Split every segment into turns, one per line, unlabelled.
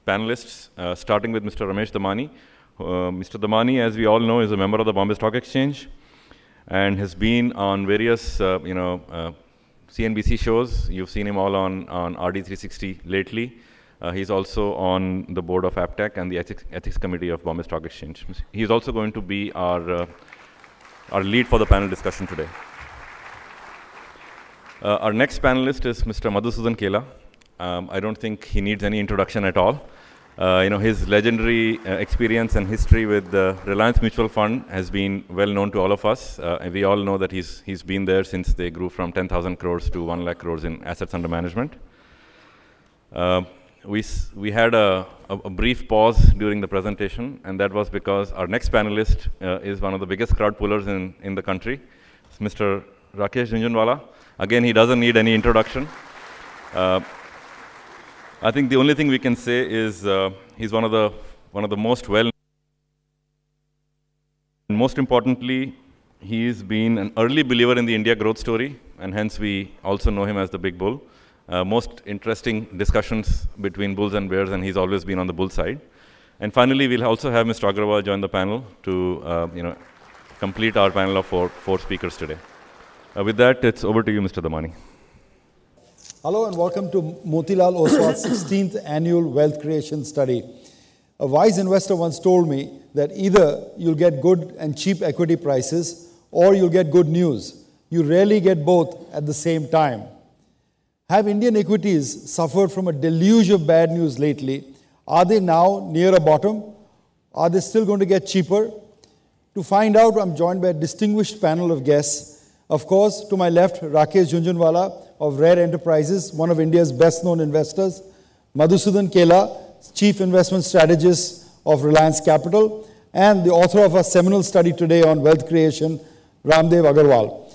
panelists, starting with Mr. Ramesh Damani. Mr. Damani, as we all know, is a member of the Bombay Stock Exchange and has been on various, CNBC shows. You've seen him all on RD360 lately. He's also on the board of APTEC and the Ethics Committee of Bombay Stock Exchange. He's also going to be our lead for the panel discussion today. Our next panelist is Mr. Madhusudan Kela. I don't think he needs any introduction at all. His legendary experience and history with the Reliance Mutual Fund has been well known to all of us. And we all know that he's been there since they grew from 10,000 crores to 1 lakh crores in assets under management. We had a brief pause during the presentation, and that was because our next panelist is one of the biggest crowd pullers in the country. It's Mr. Rakesh Jhunjhunwala. Again, he doesn't need any introduction. I think the only thing we can say is he's one of the most well. And most importantly, he's been an early believer in the India growth story, and hence we also know him as the big bull. Most interesting discussions between bulls and bears, and he's always been on the bull side. And finally, we'll also have Mr. Agrawal join the panel to complete our panel of four speakers today. With that, it's over to you, Mr. Damani.
Hello and welcome to Motilal Oswal's 16th annual wealth creation study. A wise investor once told me that either you'll get good and cheap equity prices or you'll get good news. You rarely get both at the same time. Have Indian equities suffered from a deluge of bad news lately? Are they now near a bottom? Are they still going to get cheaper? To find out, I'm joined by a distinguished panel of guests. Of course, to my left, Rakesh Jhunjhunwala of Rare Enterprises, one of India's best-known investors. Madhusudan Kela, Chief Investment Strategist of Reliance Capital, and the author of a seminal study today on wealth creation, Ramdev Agarwal.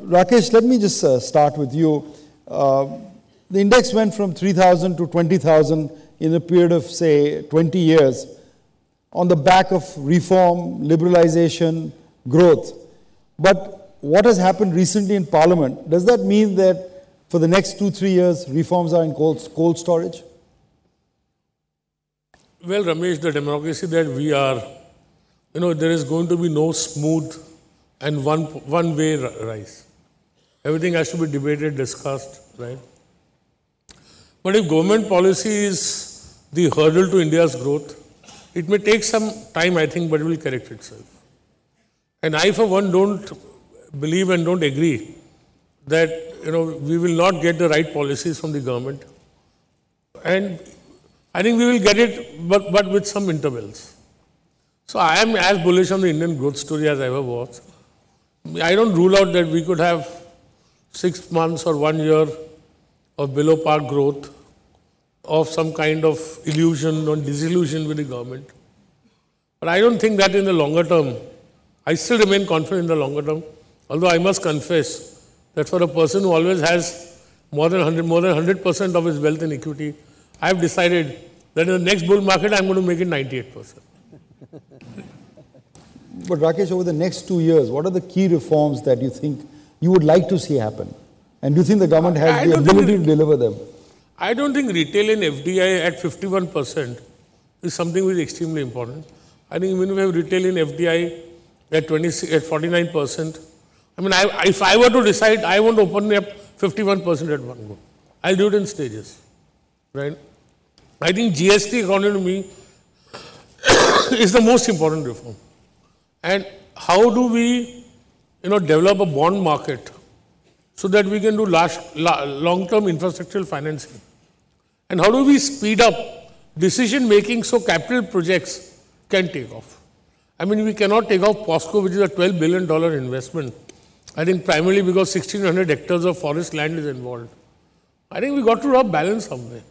Rakesh, let me just start with you. The index went from 3,000 to 20,000 in a period of, say, 20 years on the back of reform, liberalization, growth. But what has happened recently in Parliament, does that mean that for the next 2-3 years, reforms are in cold storage?
Well, Ramesh, the democracy that we are, there is going to be no smooth and one-way rise. Everything has to be debated, discussed, right? But if government policy is the hurdle to India's growth, it may take some time, I think, but it will correct itself. And I, for one, don't believe and don't agree that, we will not get the right policies from the government. And I think we will get it, but with some intervals. So I am as bullish on the Indian growth story as I ever was. I don't rule out that we could have 6 months or 1 year of below par growth, of some kind of illusion or disillusion with the government. But I don't think that in the longer term, I still remain confident in the longer term. Although I must confess that for a person who always has more than 100% of his wealth in equity, I have decided that in the next bull market, I'm going to make it 98%.
But Rakesh, over the next 2 years, what are the key reforms that you think you would like to see happen? And do you think the government has the ability to deliver them?
I don't think retail and FDI at 51% is something which is extremely important. I think even if we have retail in FDI at 49%, if I were to decide, I won't open up 51% at one go. I'll do it in stages, right? I think GST, according to me, is the most important reform. And how do we, develop a bond market so that we can do long-term infrastructural financing? And how do we speed up decision-making so capital projects can take off? We cannot take off POSCO, which is a $12 billion investment. I think primarily because 1,600 hectares of forest land is involved. I think we got to draw a balance somewhere.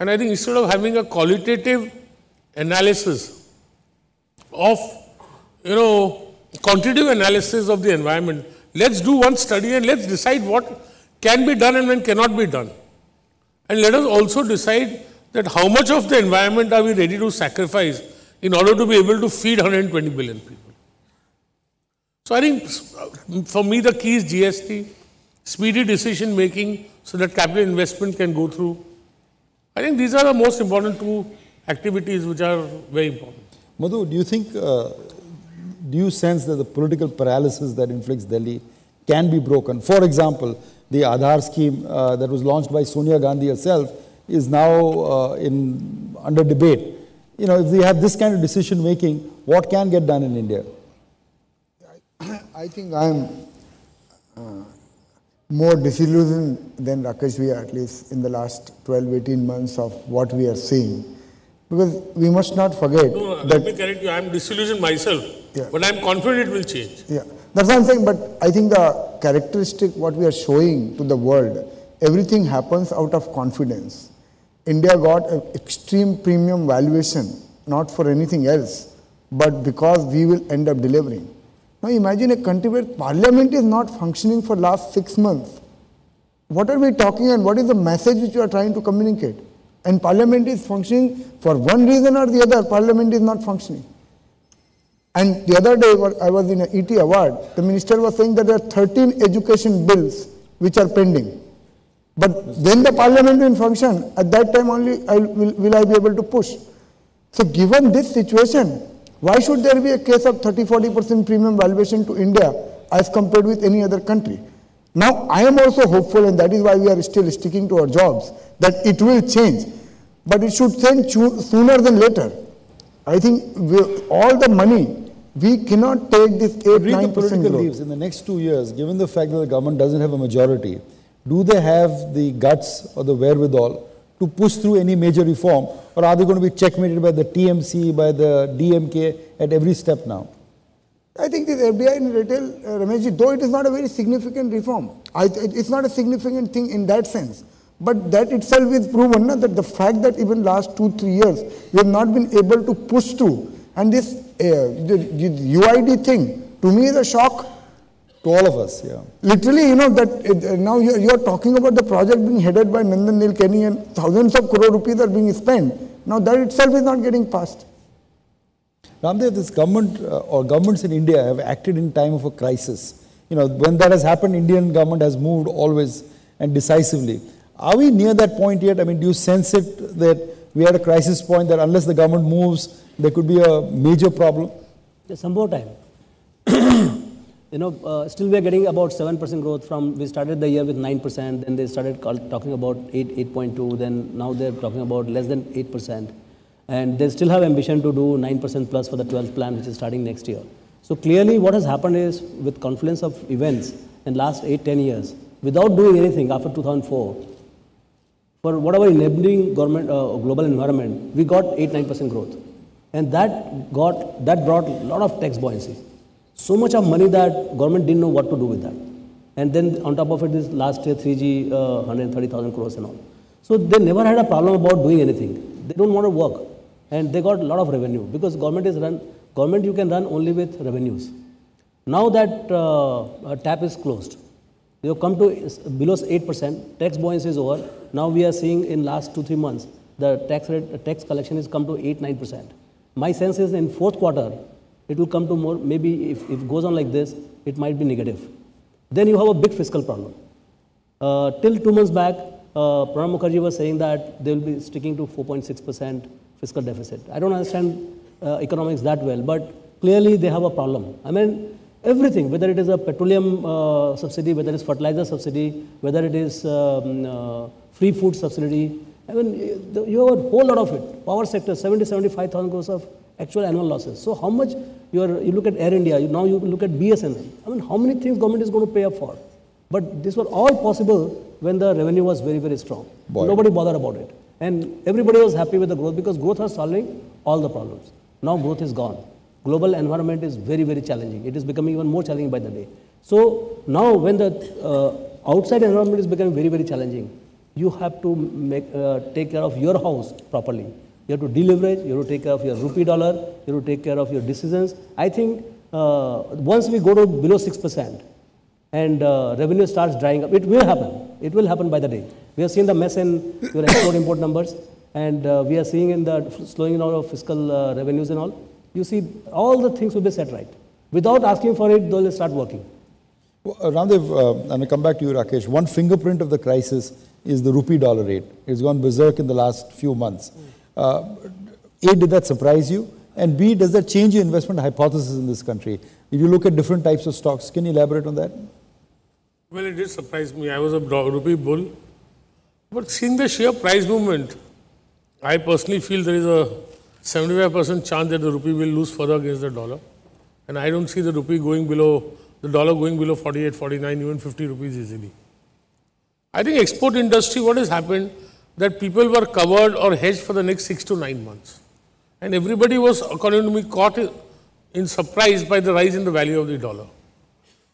And I think instead of having a qualitative analysis of, quantitative analysis of the environment, let's do one study and let's decide what can be done and when cannot be done. And let us also decide that how much of the environment are we ready to sacrifice in order to be able to feed 120 billion people. So I think for me the key is GST, speedy decision making so that capital investment can go through. I think these are the most important two activities which are very important.
Madhu, do you think, do you sense that the political paralysis that inflicts Delhi can be broken? For example, the Aadhaar scheme that was launched by Sonia Gandhi herself is now under debate. You know, if we have this kind of decision making, what can get done in India?
I think I'm more disillusioned than Rakesh Vyas, at least in the last 12-18 months of what we are seeing. Because we must not forget
No,
that...
let me correct you, I am disillusioned myself, but I am confident it will change.
Yeah, that's what I'm saying, but I think the characteristic what we are showing to the world, everything happens out of confidence. India got an extreme premium valuation, not for anything else, but because we will end up delivering. Now imagine a country where parliament is not functioning for last 6 months. What are we talking and what is the message which you are trying to communicate? And parliament is functioning for one reason or the other, parliament is not functioning. And the other day I was in an ET award, the minister was saying that there are 13 education bills which are pending. But when the parliament will function, at that time only will I be able to push. So given this situation, why should there be a case of 30-40% premium valuation to India as compared with any other country? Now I am also hopeful, and that is why we are still sticking to our jobs, that it will change. But it should change sooner than later. I think all the money, we cannot take this 8-9%
political
growth.
leaves in the next 2 years, given the fact that the government doesn't have a majority, do they have the guts or the wherewithal to push through any major reform, or are they going to be checkmated by the TMC, by the DMK at every step now?
I think this FDI in retail, Rameshji, though it is not a very significant reform, it's not a significant thing in that sense. But that itself is proven that the fact that even last 2-3 years we have not been able to push through, and this the UID thing to me is a shock.
To all of us, yeah.
Literally, that now you are talking about the project being headed by Nandan Nilekani and thousands of crore rupees are being spent. Now that itself is not getting passed.
Ramdev, this government or governments in India have acted in time of a crisis. When that has happened, Indian government has moved always and decisively. Are we near that point yet? I mean, do you sense it that we are at a crisis point that unless the government moves, there could be a major problem?
There's some more time. Still we are getting about 7% growth from, we started the year with 9%, then they started talking about 8.2, then now they're talking about less than 8%. And they still have ambition to do 9% plus for the 12th plan, which is starting next year. So clearly what has happened is, with confluence of events in last 8-10 years, without doing anything after 2004, for whatever enabling government, global environment, we got 8-9% growth. And that brought a lot of tax buoyancy. So much of money that government didn't know what to do with that. And then on top of it, this last year 3G, 130,000 crores and all. So they never had a problem about doing anything. They don't want to work. And they got a lot of revenue, because government you can run only with revenues. Now that tap is closed, they have come to below 8%, tax buoyancy is over. Now we are seeing in last 2-3 months, the tax collection has come to 8-9%. My sense is in fourth quarter, it will come to more, maybe if it goes on like this, it might be negative. Then you have a big fiscal problem. Till 2 months back, Pranab Mukherjee was saying that they will be sticking to 4.6% fiscal deficit. I don't understand economics that well, but clearly they have a problem. I mean, everything, whether it is a petroleum subsidy, whether it is fertilizer subsidy, whether it is free food subsidy, I mean, you have a whole lot of it. Power sector, 70-75,000 crores of actual annual losses. So how much you look at Air India, now you look at BSNL. I mean, how many things government is going to pay up for? But these were all possible when the revenue was very, very strong. Nobody bothered about it. And everybody was happy with the growth, because growth was solving all the problems. Now growth is gone. Global environment is very, very challenging. It is becoming even more challenging by the day. So now when the outside environment is becoming very, very challenging, you have to take care of your house properly. You have to deleverage, you have to take care of your rupee dollar, you have to take care of your decisions. I think once we go to below 6% and revenue starts drying up, it will happen. It will happen by the day. We have seen the mess in your export-import numbers, and we are seeing in the slowing down of fiscal revenues and all. You see, all the things will be set right. Without asking for it, they will start working.
Well, Ramdev, I'm going to come back to you, Rakesh. One fingerprint of the crisis is the rupee dollar rate. It's gone berserk in the last few months. A, did that surprise you? And B, does that change your investment hypothesis in this country? If you look at different types of stocks, can you elaborate on that?
Well, it did surprise me. I was a rupee bull. But seeing the sheer price movement, I personally feel there is a 75% chance that the rupee will lose further against the dollar. And I don't see the rupee going below, the dollar going below 48, 49, even 50 rupees easily. I think export industry, what has happened, that people were covered or hedged for the next 6 to 9 months. And everybody was, according to me, caught in surprise by the rise in the value of the dollar.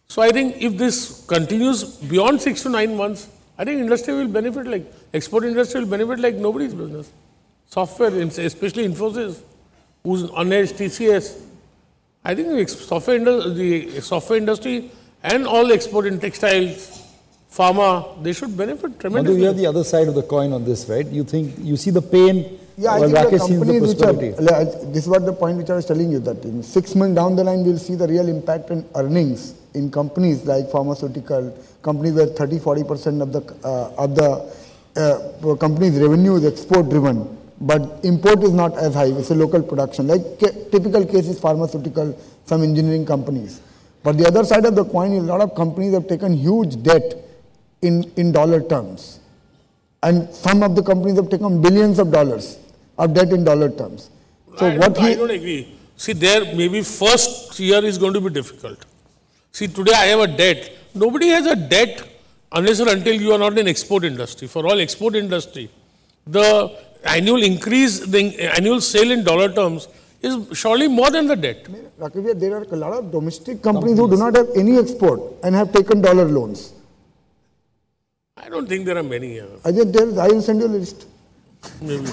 So I think if this continues beyond 6 to 9 months, I think industry will benefit like, export industry will benefit like nobody's business. Software, especially Infosys, who's unhedged, TCS. I think the software industry and all export in textiles, pharma, they should benefit tremendously.
Madhu, you have the other side of the coin on this, right? You think, you see the pain,
Yeah, I
while
think the
Rakesh sees the
companies which
prosperity.
are, this is what the point which I was telling you, that in 6 months down the line, we'll see the real impact in earnings in companies like pharmaceutical, companies where 30-40% of the company's revenue is export driven, but import is not as high, it's a local production. Like typical case is pharmaceutical, some engineering companies. But the other side of the coin is a lot of companies have taken huge debt in dollar terms. And some of the companies have taken billions of dollars of debt in dollar terms. So
I don't agree. See, there maybe first year is going to be difficult. See, today I have a debt. Nobody has a debt unless or until you are not in export industry. For all export industry, the annual increase, the annual sale in dollar terms is surely more than the debt.
Rakesh, there are a lot of domestic companies who do not have any export and have taken dollar loans.
I don't think there are many.
I will send you a list.
Maybe.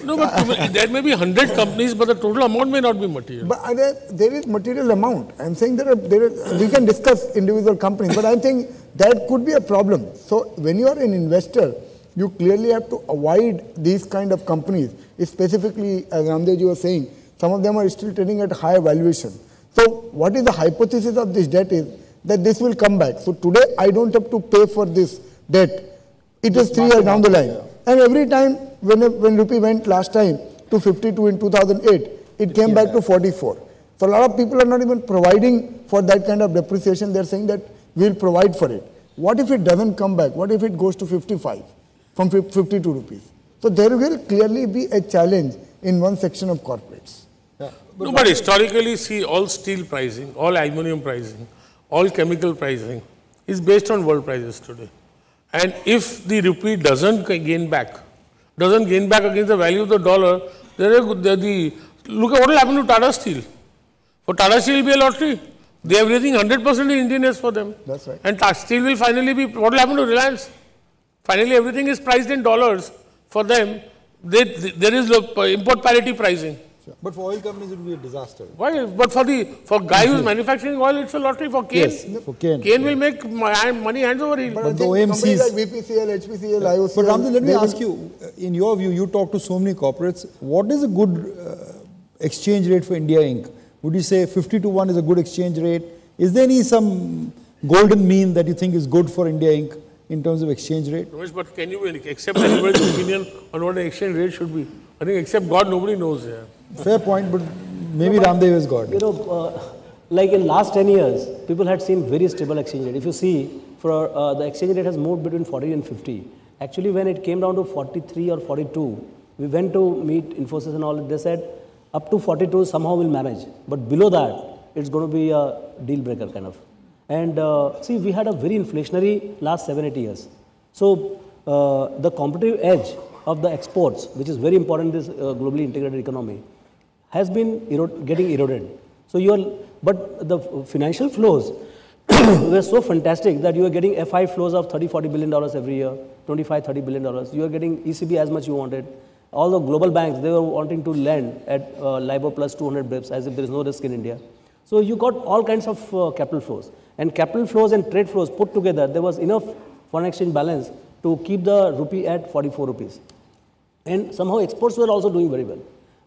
No, but there may be 100 companies, but the total amount may not be material.
But there is material amount. I'm saying we can discuss individual companies, but I think that could be a problem. So when you are an investor, you clearly have to avoid these kind of companies. Specifically, as Ramdev ji was saying, some of them are still trading at higher valuation. So what is the hypothesis of this debt is that this will come back. So today I don't have to pay for this debt. It is 3 years down the line. Yeah. And every time when rupee went last time to 52 in 2008, it came back to 44. So a lot of people are not even providing for that kind of depreciation. They're saying that we'll provide for it. What if it doesn't come back? What if it goes to 55 from 52 rupees? So there will clearly be a challenge in one section of corporates.
Yeah. But historically, see, all steel pricing, all aluminum pricing, all chemical pricing is based on world prices today. And if the rupee doesn't gain back against the value of the dollar, look at what will happen to Tata Steel. For Tata Steel, it will be a lottery. They have everything 100% in Indian is for them.
That's right.
And Tata Steel will finally be, what will happen to Reliance? Finally, everything is priced in dollars for them. There is import parity pricing.
But for oil companies, it will be a disaster.
Why? But for guy who's manufacturing oil, it's a lottery. For Kane,
yes, for Kane.
Kane will make money hands over heels.
But the OMCs like BPCL, HPCL, IOCL.
But Ramdev, let me ask you, in your view, you talk to so many corporates, what is a good exchange rate for India Inc.? Would you say 50 to 1 is a good exchange rate? Is there some golden mean that you think is good for India Inc. in terms of exchange rate?
But can you accept anybody's opinion on what the exchange rate should be? I think except God, nobody knows. Yeah.
Fair point, but maybe Ramdev is God.
You know, like in last 10 years, people had seen very stable exchange rate. If you see, for the exchange rate has moved between 40 and 50. Actually, when it came down to 43 or 42, we went to meet Infosys and all. They said up to 42 somehow we'll manage, but below that it's going to be a deal breaker kind of. And see, we had a very inflationary last 7-8 years. So the competitive edge of the exports, which is very important in this globally integrated economy, has been getting eroded. So but the financial flows were so fantastic that you are getting FI flows of $30-40 billion every year, $25-30 billion. You are getting ECB as much you wanted. All the global banks, they were wanting to lend at LIBOR plus 200 bips as if there is no risk in India. So you got all kinds of capital flows. And capital flows and trade flows put together, there was enough foreign exchange balance to keep the rupee at 44 rupees. And somehow exports were also doing very well.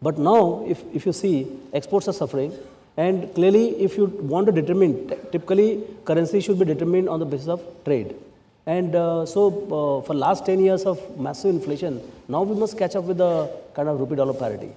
But now, if you see, exports are suffering. And clearly, if you want to determine, typically currency should be determined on the basis of trade. And for last 10 years of massive inflation, now we must catch up with the kind of rupee dollar parity.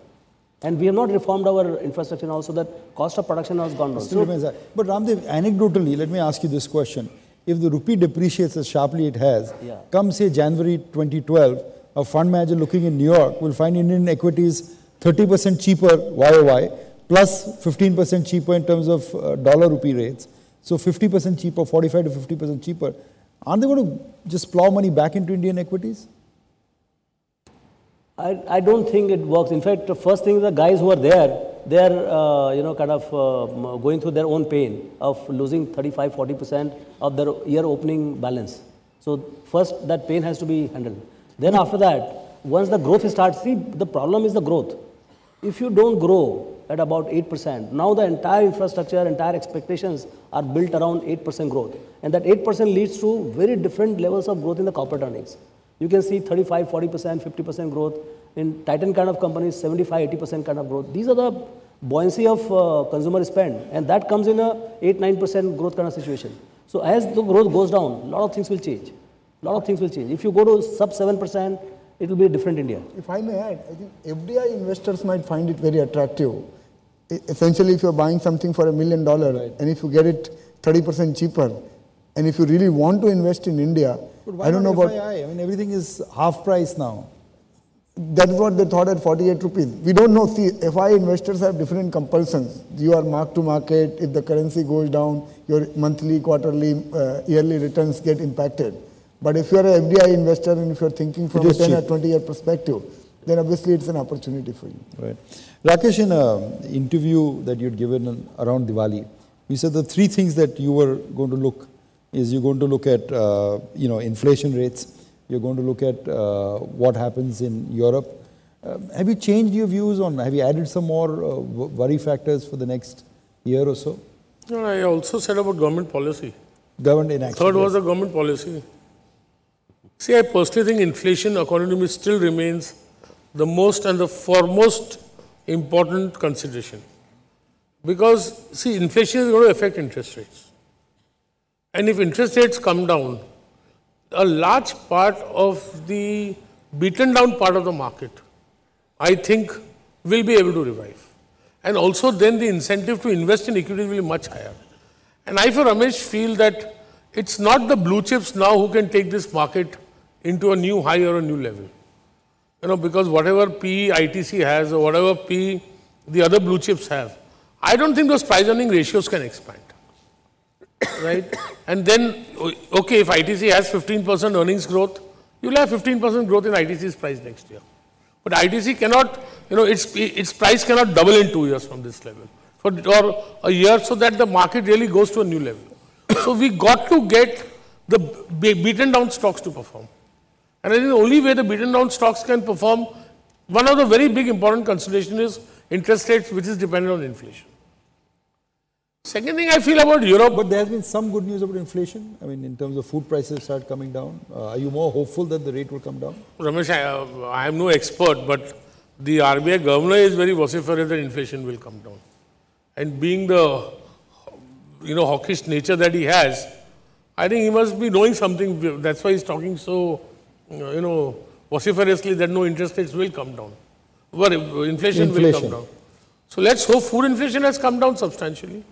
And we have not reformed our infrastructure now, so that cost of production has gone down.
Still remains high. But Ramdev, anecdotally, let me ask you this question. If the rupee depreciates as sharply it has, come say January 2012, a fund manager looking in New York will find Indian equities 30% cheaper YOY, plus 15% cheaper in terms of dollar rupee rates. So 50% cheaper, 45 to 50% cheaper. Aren't they going to just plow money back into Indian equities?
I don't think it works. In fact, the first thing, the guys who are there, they are, going through their own pain of losing 35-40% of their year opening balance. So first, that pain has to be handled. Then after that, once the growth starts, see, the problem is the growth. If you don't grow at about 8%, now the entire infrastructure, entire expectations are built around 8% growth. And that 8% leads to very different levels of growth in the corporate earnings. You can see 35, 40%, 50% growth. In Titan kind of companies, 75, 80% kind of growth. These are the buoyancy of consumer spend. And that comes in a 8, 9% growth kind of situation. So as the growth goes down, a lot of things will change. A lot of things will change. If you go to sub 7%, it will be a different India.
If I may add, I think FDI investors might find it very attractive. Essentially, if you're buying something for $1 million, and if you get it 30% cheaper, and if you really want to invest in India,
I don't know about FII. I mean, everything is half price now.
That is what they thought at 48 rupees. We don't know. See, FI investors have different compulsions. You are mark to market. If the currency goes down, your monthly, quarterly, yearly returns get impacted. But if you are an FDI investor and if you are thinking from a 10 or 20-year perspective, then obviously it's an opportunity for you. Right.
Rakesh, in an interview that you had given around Diwali, you said the three things that you were going to look is you're going to look at inflation rates, you're going to look at what happens in Europe. Have you changed your views on, have you added some more worry factors for the next year or so?
No, I also said about government policy.
Government inaction.
Third was the government policy. See, I personally think inflation, according to me, still remains the most and the foremost important consideration. Because, see, inflation is going to affect interest rates. And if interest rates come down, a large part of the beaten down part of the market, I think, will be able to revive. And also then the incentive to invest in equity will be much higher. And I, for Ramesh, feel that it's not the blue chips now who can take this market into a new high or a new level. Because whatever P ITC has or whatever P the other blue chips have, I don't think those price earning ratios can expand. Right? And then, okay, if ITC has 15% earnings growth, you'll have 15% growth in ITC's price next year. But ITC cannot, its price cannot double in 2 years from this level, or a year, so that the market really goes to a new level. So we got to get the beaten down stocks to perform. And I think the only way the beaten down stocks can perform, one of the very big important considerations is interest rates, which is dependent on inflation. Second thing I feel about Europe.
But there has been some good news about inflation. I mean, in terms of food prices start coming down. Are you more hopeful that the rate will come down?
Ramesh, I am no expert, but the RBI governor is very vociferous that inflation will come down. And being the hawkish nature that he has, I think he must be knowing something. That's why he's talking so vociferously that no interest rates will come down. But inflation will come down. So let's hope food inflation has come down substantially.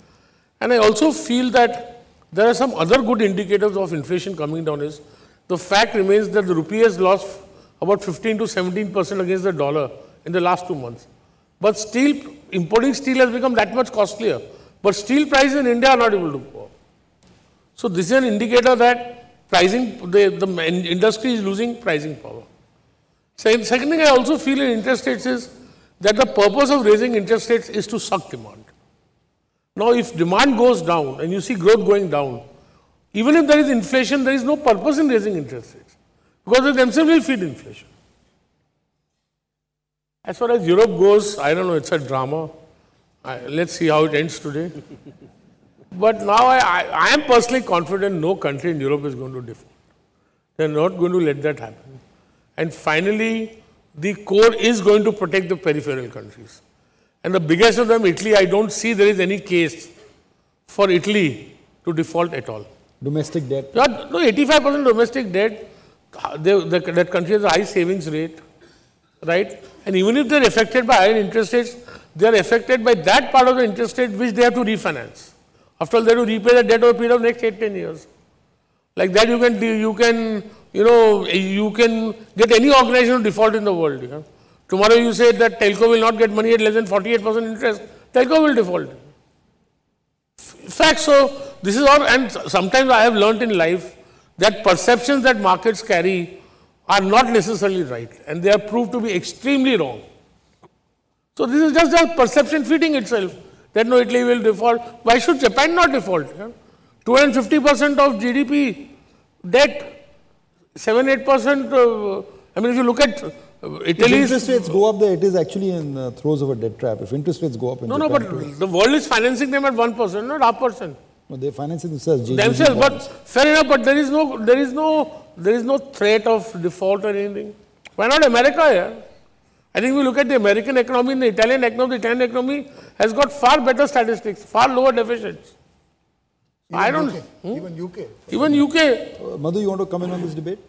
And I also feel that there are some other good indicators of inflation coming down. Is the fact remains that the rupee has lost about 15 to 17% against the dollar in the last 2 months. But steel, importing steel has become that much costlier. But steel prices in India are not able to go up. So this is an indicator that pricing, the industry is losing pricing power. Second thing I also feel in interest rates is that the purpose of raising interest rates is to suck demand. Now, if demand goes down and you see growth going down, even if there is inflation, there is no purpose in raising interest rates because they themselves will feed inflation. As far as Europe goes, I don't know, it's a drama. Let's see how it ends today. But now I am personally confident no country in Europe is going to default. They are not going to let that happen. And finally, the core is going to protect the peripheral countries. And the biggest of them, Italy, I don't see there is any case for Italy to default at all.
Domestic debt.
Yeah, no, 85% domestic debt, that country has a high savings rate, right? And even if they're affected by higher interest rates, they are affected by that part of the interest rate which they have to refinance. After all, they have to repay the debt over a period of next 8-10 years. Like that, you can get any organization to default in the world. You know? Tomorrow you say that telco will not get money at less than 48% interest, telco will default. Fact, so this is all, and sometimes I have learnt in life that perceptions that markets carry are not necessarily right, and they are proved to be extremely wrong. So this is just a perception feeding itself, that no, Italy will default. Why should Japan not default? 250% of GDP debt, 7-8%. I mean, if you look at Italy's...
If interest rates go up there, it is actually in throes of a debt trap. If interest rates go up in
No,
Japan,
but the world is financing them at 1%, not 0.5%.
no, they're financing themselves.
Themselves, but fair enough, but there is no threat of default or anything. Why not America here? I think we look at the American economy and the Italian economy has got far better statistics, far lower deficits.
Even UK.
Even UK.
Madhu, you want to come in on this debate?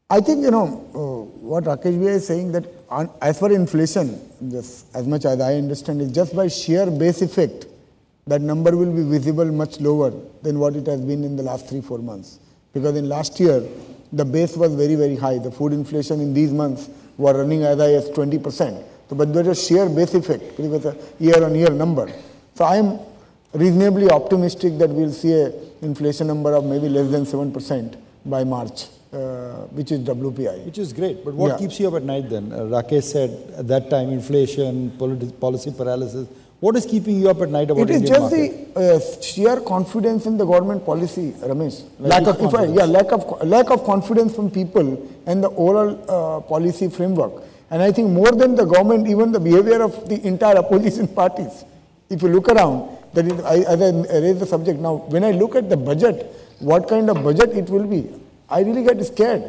I think, what Rakesh Bhai is saying that as for inflation, just as much as I understand, is just by sheer base effect, that number will be visible much lower than what it has been in the last 3-4 months. Because in last year, the base was very, very high. The food inflation in these months were running as high as 20%. So, but there is a sheer base effect, because a year-on-year number. So I am reasonably optimistic that we will see an inflation number of maybe less than 7% by March. Which is WPI.
Which is great. But what keeps you up at night then? Rakesh said at that time, inflation, policy paralysis. What is keeping you up at night about Indian market?
It is just the sheer confidence in the government policy, Ramesh.
Lack of confidence.
Lack of confidence from people and the overall policy framework. And I think more than the government, even the behavior of the entire opposition parties. If you look around, as I raised the subject now, when I look at the budget, what kind of budget it will be, I really get scared.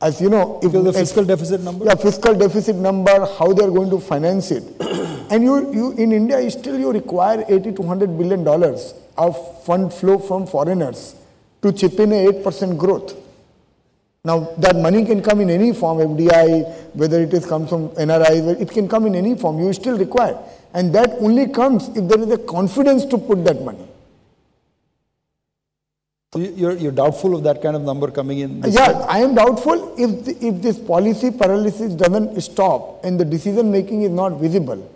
As you know, if
the fiscal deficit number?
Yeah, fiscal deficit number, how they are going to finance it. And you in India, you require $80 to $100 billion of fund flow from foreigners to chip in a 8% growth. Now, that money can come in any form, FDI, whether it comes from NRI, it can come in any form. You still require. And that only comes if there is a confidence to put that money.
So you're doubtful of that kind of number coming in?
Yeah, I am doubtful if this policy paralysis doesn't stop and the decision making is not visible.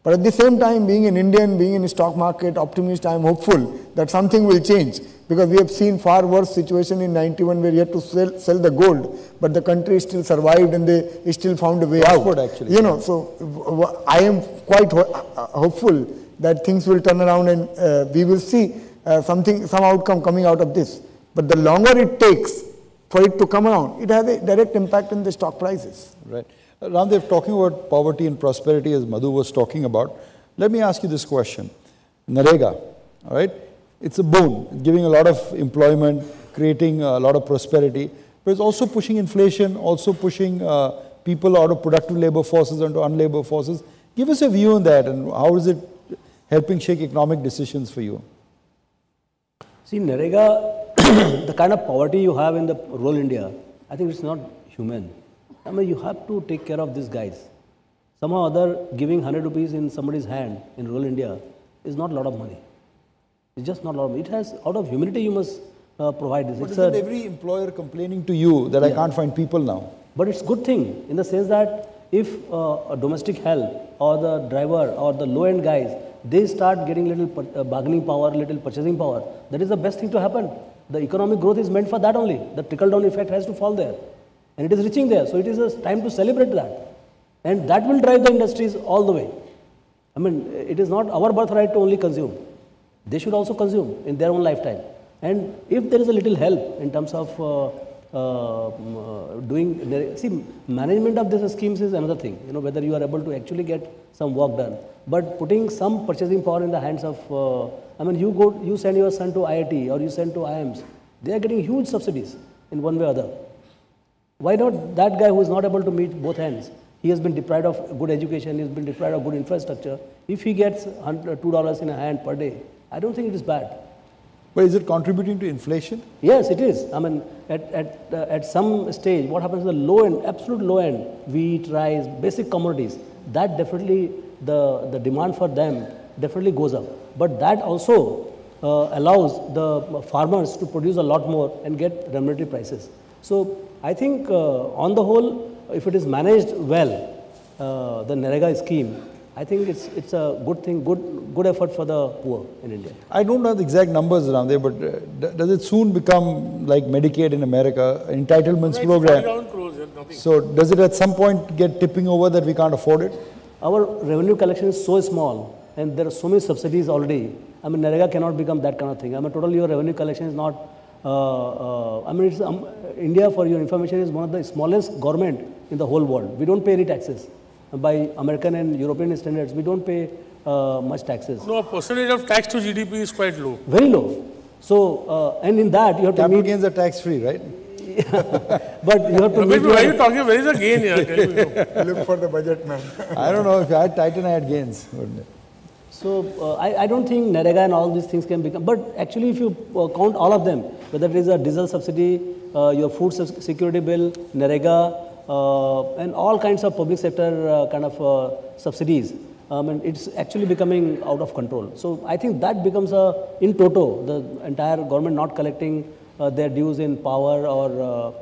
But at the same time, being an Indian, being in the stock market optimist, I am hopeful that something will change. Because we have seen far worse situation in 91 where you had to sell the gold, but the country still survived and they still found a way out.
Actually.
So I am quite hopeful that things will turn around and we will see some outcome coming out of this. But the longer it takes for it to come around, it has a direct impact on the stock prices.
Right. Ramdev, talking about poverty and prosperity as Madhu was talking about, let me ask you this question. NREGA, all right? It's a boon, giving a lot of employment, creating a lot of prosperity, but it's also pushing inflation, also pushing people out of productive labor forces into unlabor forces. Give us a view on that, and how is it helping shape economic decisions for you?
See, NREGA, the kind of poverty you have in the rural India, I think it's not human. I mean, you have to take care of these guys. Somehow or other, giving 100 rupees in somebody's hand in rural India is not a lot of money. It's just not a lot of money. It has, out of humanity, you must provide this.
But isn't every employer complaining to you that I can't find people now?
But it's a good thing in the sense that if a domestic help or the driver or the low-end guys, they start getting little bargaining power, little purchasing power, that is the best thing to happen. The economic growth is meant for that only. The trickle-down effect has to fall there. And it is reaching there. So it is a time to celebrate that. And that will drive the industries all the way. I mean, it is not our birthright to only consume. They should also consume in their own lifetime. And if there is a little help in terms of see, management of these schemes is another thing, whether you are able to actually get some work done. But putting some purchasing power in the hands of, you send your son to IIT or you send to IIMs, they are getting huge subsidies in one way or other. Why not that guy who is not able to meet both ends? He has been deprived of good education, he has been deprived of good infrastructure. If he gets $2 in a hand per day, I don't think it is bad.
But is it contributing to inflation?
Yes, it is. I mean, at some stage, what happens at the low end, absolute low end, wheat, rice, basic commodities, that definitely, the demand for them definitely goes up. But that also allows the farmers to produce a lot more and get remunerative prices. So I think on the whole, if it is managed well, the NREGA scheme, I think it's a good thing, good effort for the poor in India.
I don't know the exact numbers around there, but does it soon become like Medicaid in America, entitlements program?
40,000 crores, nothing.
So does it at some point get tipping over that we can't afford it?
Our revenue collection is so small and there are so many subsidies already. I mean, NREGA cannot become that kind of thing. I mean, totally your revenue collection is not, I mean, it's, India, for your information, is one of the smallest government in the whole world. We don't pay any taxes. By American and European standards, we don't pay much taxes.
No, percentage of tax to GDP is quite low.
Very low. So, and in that, you have to
Capital
meet,
gains are tax-free, right?
but you have to meet
Ramesh, why are
your,
you talking? Where is the gain here? Tell me.
Look for the budget, man.
I don't know, if I had Titan, I had gains.
so I don't think NREGA and all these things can become, but actually if you count all of them, whether it is a diesel subsidy, your food security bill, NREGA, and all kinds of public sector kind of subsidies, and it's actually becoming out of control. So I think that becomes in toto, the entire government not collecting their dues in power or